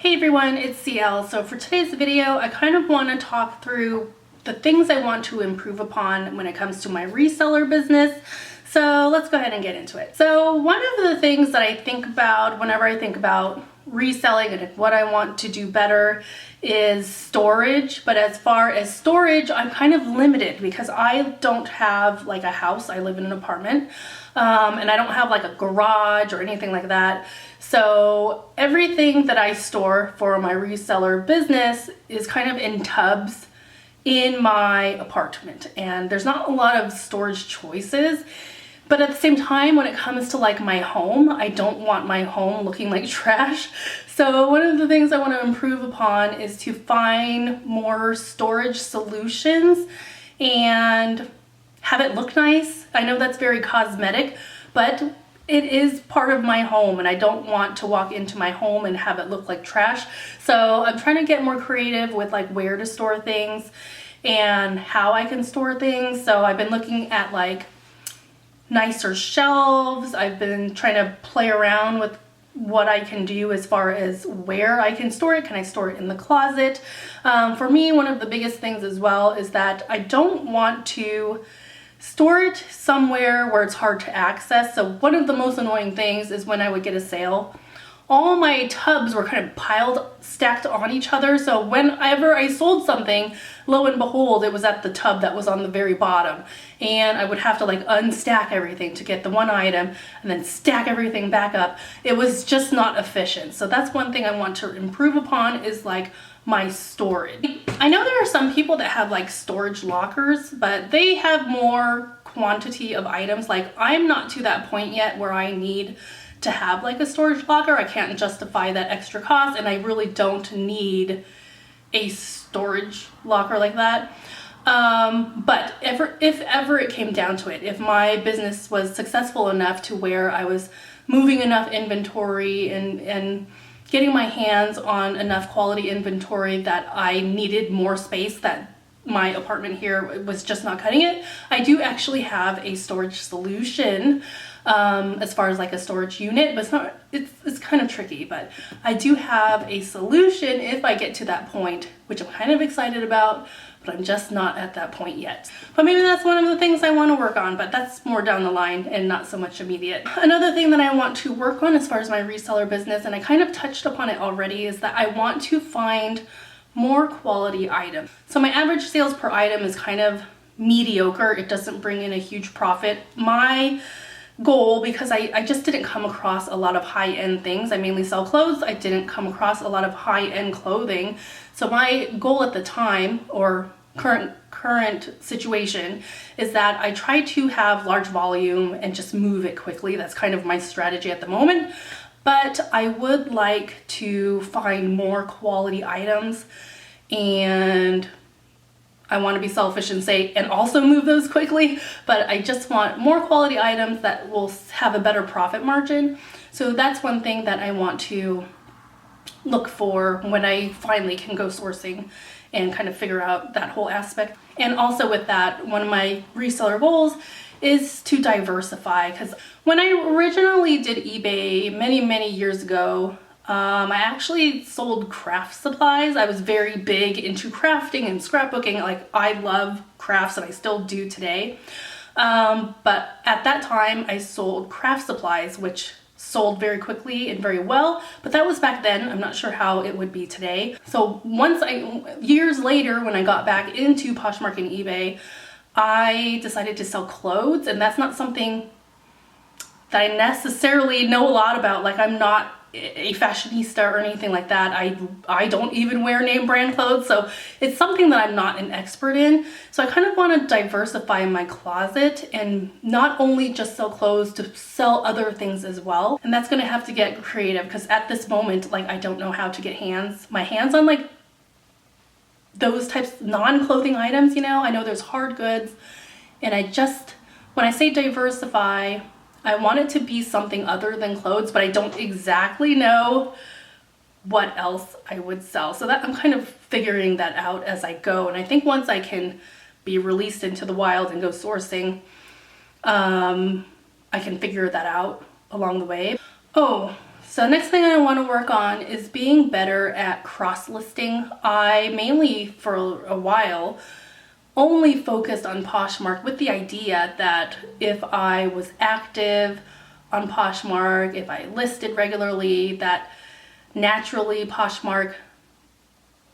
Hey everyone, it's CL. So for today's video, I kind of want to talk through the things I want to improve upon when it comes to my reseller business. So let's go ahead and get into it. So one of the things that I think about whenever I think about reselling and what I want to do better is storage. But as far as storage, I'm kind of limited because I don't have like a house. I live in an apartment and I don't have like a garage or anything like that. So everything that I store for my reseller business is kind of in tubs in my apartment, and there's not a lot of storage choices. But at the same time, when it comes to like my home, I don't want my home looking like trash. So one of the things I want to improve upon is to find more storage solutions and have it look nice. I know that's very cosmetic, but it is part of my home and I don't want to walk into my home and have it look like trash. So I'm trying to get more creative with like where to store things and how I can store things. So I've been looking at like nicer shelves. I've been trying to play around with what I can do as far as where I can store it. Can I store it in the closet? For me, one of the biggest things as well is that I don't want to store it somewhere where it's hard to access. So one of the most annoying things is when I would get a sale, all my tubs were kind of stacked on each other. So whenever I sold something, lo and behold, it was at the tub that was on the very bottom. And I would have to like unstack everything to get the one item and then stack everything back up. It was just not efficient. So that's one thing I want to improve upon is like my storage. I know there are some people that have like storage lockers, but they have more quantity of items. Like I'm not to that point yet where I need to have like a storage locker. I can't justify that extra cost, and I really don't need a storage locker like that. But if ever it came down to it, if my business was successful enough to where I was moving enough inventory and getting my hands on enough quality inventory that I needed more space, that my apartment here was just not cutting it, I do actually have a storage solution as far as like a storage unit, but it's kind of tricky, but I do have a solution if I get to that point, which I'm kind of excited about, but I'm just not at that point yet. But maybe that's one of the things I want to work on, but that's more down the line and not so much immediate. Another thing that I want to work on as far as my reseller business, and I kind of touched upon it already, is that I want to find more quality items. So my average sales per item is kind of mediocre. It doesn't bring in a huge profit. My goal, because I just didn't come across a lot of high-end things. I mainly sell clothes. I didn't come across a lot of high-end clothing. So my goal at the time, or current situation, is that I try to have large volume and just move it quickly. That's kind of my strategy at the moment. But I would like to find more quality items, and I want to be selfish and say, and also move those quickly, but I just want more quality items that will have a better profit margin. So that's one thing that I want to look for when I finally can go sourcing and kind of figure out that whole aspect. And also with that, one of my reseller goals is to diversify, because when I originally did eBay many years ago, I actually sold craft supplies. I was very big into crafting and scrapbooking. Like I love crafts and I still do today. But at that time I sold craft supplies, which sold very quickly and very well, but that was back then. I'm not sure how it would be today. So years later, when I got back into Poshmark and eBay, I decided to sell clothes, and that's not something that I necessarily know a lot about. Like I'm not a fashionista or anything like that. I don't even wear name brand clothes, so it's something that I'm not an expert in. So I kind of want to diversify my closet and not only just sell clothes, to sell other things as well. And that's going to have to get creative, because at this moment, like I don't know how to get my hands on like those types of non-clothing items. You know, I know there's hard goods, and when I say diversify, I want it to be something other than clothes, but I don't exactly know what else I would sell. So that I'm kind of figuring that out as I go. And I think once I can be released into the wild and go sourcing, I can figure that out along the way. Oh, So next thing I want to work on is being better at cross-listing. I mainly, for a while, only focused on Poshmark with the idea that if I was active on Poshmark, if I listed regularly, that naturally Poshmark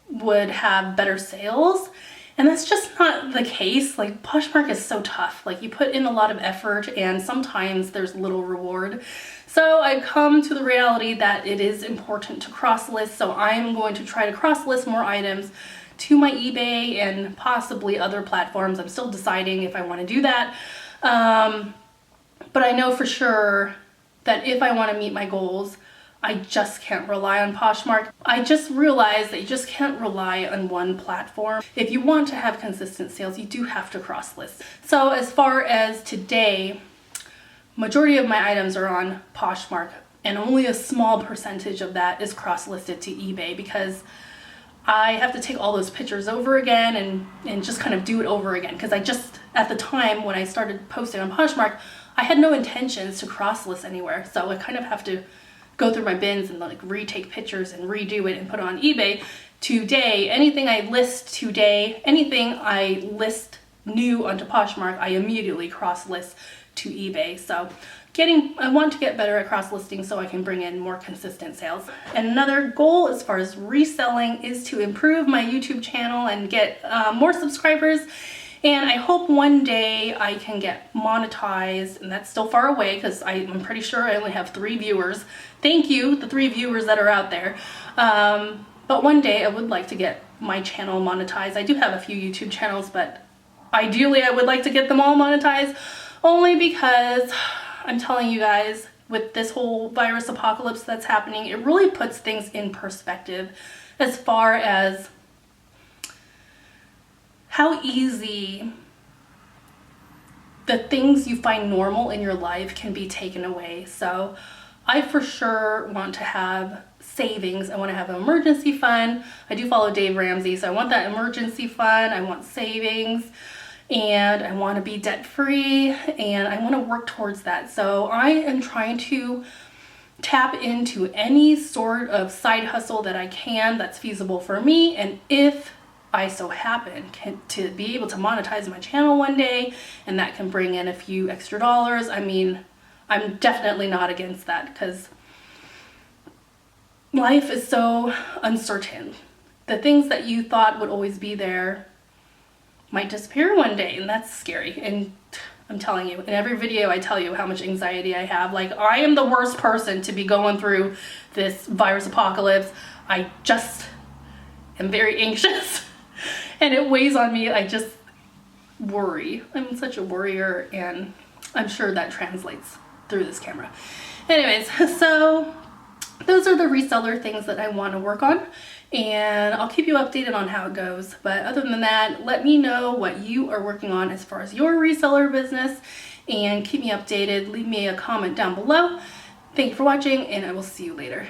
would have better sales. And that's just not the case. Like, Poshmark is so tough. Like, you put in a lot of effort and sometimes there's little reward. So I've come to the reality that it is important to cross list. So I'm going to try to cross list more items to my eBay and possibly other platforms. I'm still deciding if I want to do that. But I know for sure that if I want to meet my goals, I just can't rely on Poshmark. I just realized that you just can't rely on one platform. If you want to have consistent sales, you do have to cross list. So as far as today, majority of my items are on Poshmark, and only a small percentage of that is cross-listed to eBay because I have to take all those pictures over again and just kind of do it over again. Because I just, at the time when I started posting on Poshmark, I had no intentions to cross-list anywhere. So I kind of have to go through my bins and like retake pictures and redo it and put it on eBay. Today, anything I list today, anything I list new onto Poshmark, I immediately cross-list to eBay. So I want to get better at cross-listing so I can bring in more consistent sales. And another goal as far as reselling is to improve my YouTube channel and get more subscribers. And I hope one day I can get monetized, and that's still far away because I'm pretty sure I only have 3 viewers. Thank you, the 3 viewers that are out there. But one day I would like to get my channel monetized. I do have a few YouTube channels, but ideally I would like to get them all monetized, only because I'm telling you guys, with this whole virus apocalypse that's happening, it really puts things in perspective as far as how easy the things you find normal in your life can be taken away. So I for sure want to have savings. I want to have an emergency fund. I do follow Dave Ramsey, so I want that emergency fund. I want savings, and I want to be debt free, and I want to work towards that. So I am trying to tap into any sort of side hustle that I can that's feasible for me, and if I so happen to be able to monetize my channel one day and that can bring in a few extra dollars, I mean, I'm definitely not against that, because life is so uncertain. The things that you thought would always be there might disappear one day, and that's scary. And I'm telling you, in every video I tell you how much anxiety I have. Like, I am the worst person to be going through this virus apocalypse. I just am very anxious and it weighs on me. I just worry. I'm such a worrier, and I'm sure that translates through this camera. Anyways, so those are the reseller things that I want to work on, and I'll keep you updated on how it goes. But other than that, let me know what you are working on as far as your reseller business, and keep me updated. Leave me a comment down below. Thank you for watching, and I will see you later.